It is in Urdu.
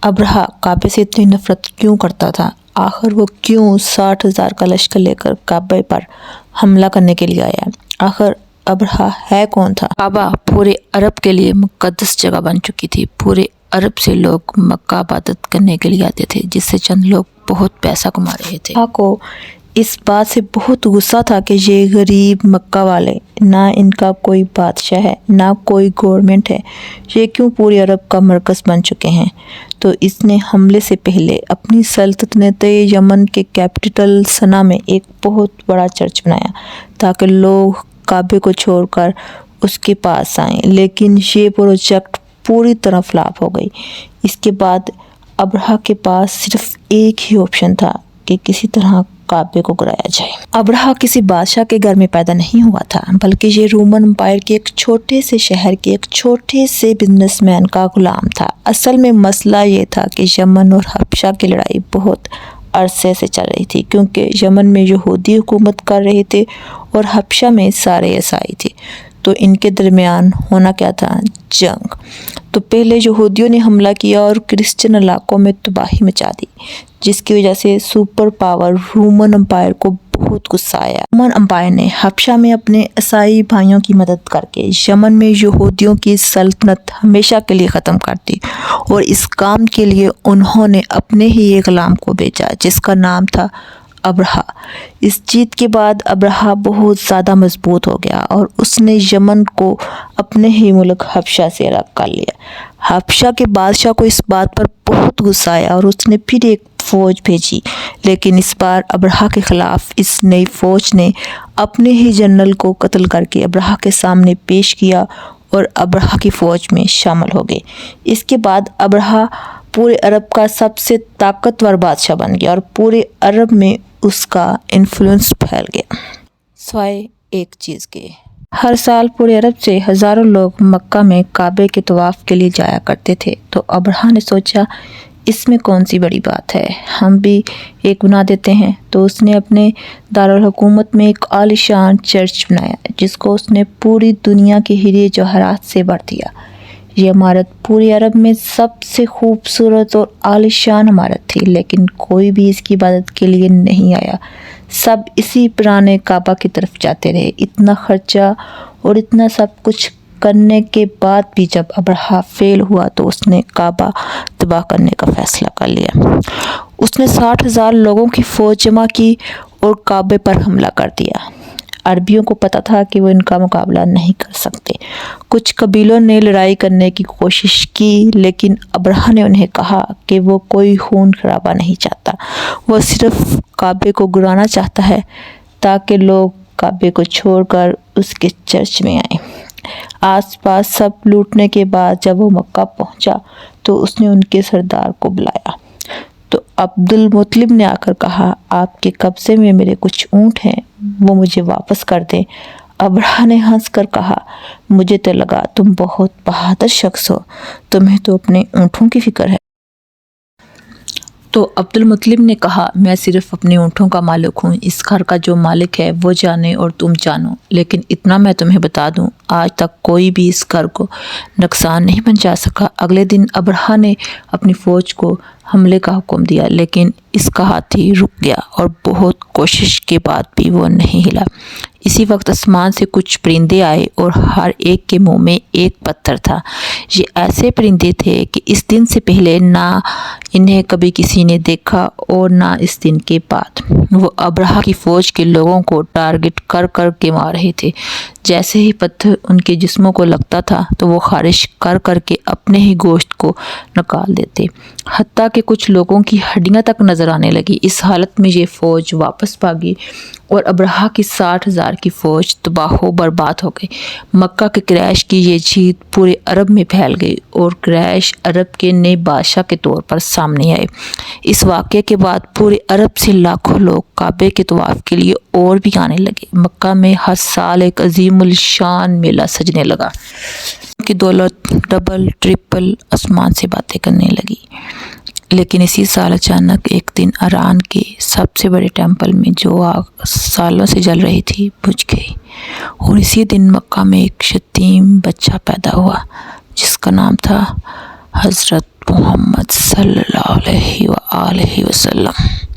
ابرہہ کعبے سے اتنی نفرت کیوں کرتا تھا؟ آخر وہ کیوں 60,000 کا لشکر لے کر کعبے پر حملہ کرنے کے لیے آیا؟ آخر ابرہہ ہے کون تھا؟ کعبہ پورے عرب کے لیے مقدس جگہ بن چکی تھی۔ پورے عرب سے لوگ مکہ عبادت کرنے کے لیے آتے تھے، جس سے چند لوگ بہت پیسہ کما رہے تھے۔ ابرہہ کو اس بات سے بہت غصہ تھا کہ یہ غریب مکہ والے، نہ ان کا کوئی بادشاہ ہے، نہ کوئی گورنمنٹ ہے، یہ کیوں پورے عرب کا مرکز بن چکے ہیں؟ تو اس نے حملے سے پہلے اپنی سلطنت یمن کے کیپٹل صنعا میں ایک بہت بڑا چرچ بنایا تاکہ لوگ کعبے کو چھوڑ کر اس کے پاس آئیں، لیکن یہ پروجیکٹ پوری طرح فلاپ ہو گئی۔ اس کے بعد ابرہہ کے پاس صرف ایک ہی آپشن تھا کہ کسی طرح کعبے کو گرایا جائے۔ ابرہہ کسی بادشاہ کے گھر میں پیدا نہیں ہوا تھا، بلکہ یہ رومن امپائر کے ایک چھوٹے سے شہر کے ایک چھوٹے سے بزنس مین کا غلام تھا۔ اصل میں مسئلہ یہ تھا کہ یمن اور حبشہ کی لڑائی بہت عرصے سے چل رہی تھی، کیونکہ یمن میں یہودی حکومت کر رہے تھے اور حبشہ میں سارے عیسائی تھے، تو ان کے درمیان ہونا کیا تھا؟ جنگ۔ تو پہلے یہودیوں نے حملہ کیا اور کرسچن علاقوں میں تباہی مچا دی، جس کی وجہ سے سپر پاور رومن امپائر کو بہت غصہ آیا۔ رومن امپائر نے حبشہ میں اپنے عیسائی بھائیوں کی مدد کر کے یمن میں یہودیوں کی سلطنت ہمیشہ کے لیے ختم کر دی، اور اس کام کے لیے انہوں نے اپنے ہی ایک غلام کو بھیجا جس کا نام تھا ابرہہ۔ اس جیت کے بعد ابرہہ بہت زیادہ مضبوط ہو گیا اور اس نے یمن کو اپنے ہی ملک حبشہ سے الگ کر لیا۔ حبشہ کے بادشاہ کو اس بات پر بہت غصہ آیا اور اس نے پھر ایک فوج بھیجی، لیکن اس بار ابرہہ کے خلاف اس نئی فوج نے اپنے ہی جنرل کو قتل کر کے ابرہہ کے سامنے پیش کیا اور ابرہہ کی فوج میں شامل ہو گئے۔ اس کے بعد ابرہہ پورے عرب کا سب سے طاقتور بادشاہ بن گیا اور پورے عرب میں اس کا انفلوئنس پھیل گیا۔ سوائے ایک چیز کے، ہر سال پورے عرب سے ہزاروں لوگ مکہ میں کعبے کے طواف کے لیے جایا کرتے تھے، تو ابرہہ نے سوچا اس میں کون سی بڑی بات ہے، ہم بھی ایک بنا دیتے ہیں۔ تو اس نے اپنے دارالحکومت میں ایک عالیشان چرچ بنایا جس کو اس نے پوری دنیا کے ہیرے جواہرات سے بھر دیا۔ یہ عمارت پورے عرب میں سب سے خوبصورت اور عالیشان عمارت تھی، لیکن کوئی بھی اس کی عبادت کے لیے نہیں آیا، سب اسی پرانے کعبہ کی طرف جاتے رہے۔ اتنا خرچہ اور اتنا سب کچھ کرنے کے بعد بھی جب ابرہہ فیل ہوا تو اس نے کعبہ تباہ کرنے کا فیصلہ کر لیا۔ اس نے 60,000 لوگوں کی فوج جمع کی اور کعبے پر حملہ کر دیا۔ عربیوں کو پتہ تھا کہ وہ ان کا مقابلہ نہیں کر سکتے۔ کچھ قبیلوں نے لڑائی کرنے کی کوشش کی، لیکن ابرہہ نے انہیں کہا کہ وہ کوئی خون خرابہ نہیں چاہتا، وہ صرف کعبے کو گرانا چاہتا ہے تاکہ لوگ کعبے کو چھوڑ کر اس کے چرچ میں آئیں۔ آس پاس سب لوٹنے کے بعد جب وہ مکہ پہنچا تو اس نے ان کے سردار کو بلایا، تو عبد المطلب نے آ کر کہا، آپ کے قبضے میں میرے کچھ اونٹ ہیں، وہ مجھے واپس کر دیں۔ ابرہہ نے ہنس کر کہا، مجھے تو لگا تم بہت بہادر شخص ہو، تمہیں تو اپنے اونٹوں کی فکر ہے۔ تو عبد المطلب نے کہا، میں صرف اپنے اونٹوں کا مالک ہوں، اس گھر کا جو مالک ہے وہ جانے اور تم جانو، لیکن اتنا میں تمہیں بتا دوں، آج تک کوئی بھی اس گھر کو نقصان نہیں پہنچا سکا۔ اگلے دن ابرہہ نے اپنی فوج کو حملے کا حکم دیا، لیکن اس کا ہاتھی رک گیا اور بہت کوشش کے بعد بھی وہ نہیں ہلا۔ اسی وقت آسمان سے کچھ پرندے آئے اور ہر ایک کے منہ میں ایک پتھر تھا۔ یہ ایسے پرندے تھے کہ اس دن سے پہلے نہ انہیں کبھی کسی نے دیکھا اور نہ اس دن کے بعد۔ وہ ابرہہ کی فوج کے لوگوں کو ٹارگٹ کر کر کے مار رہے تھے۔ جیسے ہی پتھر ان کے جسموں کو لگتا تھا تو وہ خارش کر کر کے اپنے ہی گوشت کو نکال دیتے، حتیٰ کہ کچھ لوگوں کی ہڈیاں تک نظر آنے لگی۔ اس حالت میں یہ فوج واپس بھاگی اور ابرہہ کی 60,000 کی فوج تباہ و برباد ہو گئی۔ مکہ کے قریش کی یہ جیت پورے عرب میں پھیل گئی اور قریش عرب کے نئے بادشاہ کے طور پر سامنے آئے۔ اس واقعے کے بعد پورے عرب سے لاکھوں لوگ کعبے کے طواف کے لیے اور بھی آنے لگے۔ مکہ میں ہر سال ایک عظیم الشان میلہ سجنے لگا۔ کی دولت ڈبل ٹرپل آسمان سے باتیں کرنے لگی۔ لیکن اسی سال اچانک ایک دن ایران کے سب سے بڑے ٹیمپل میں جو آگ سالوں سے جل رہی تھی بجھ گئی، اور اسی دن مکہ میں ایک یتیم بچہ پیدا ہوا جس کا نام تھا حضرت محمد صلی اللہ علیہ وآلہ وسلم۔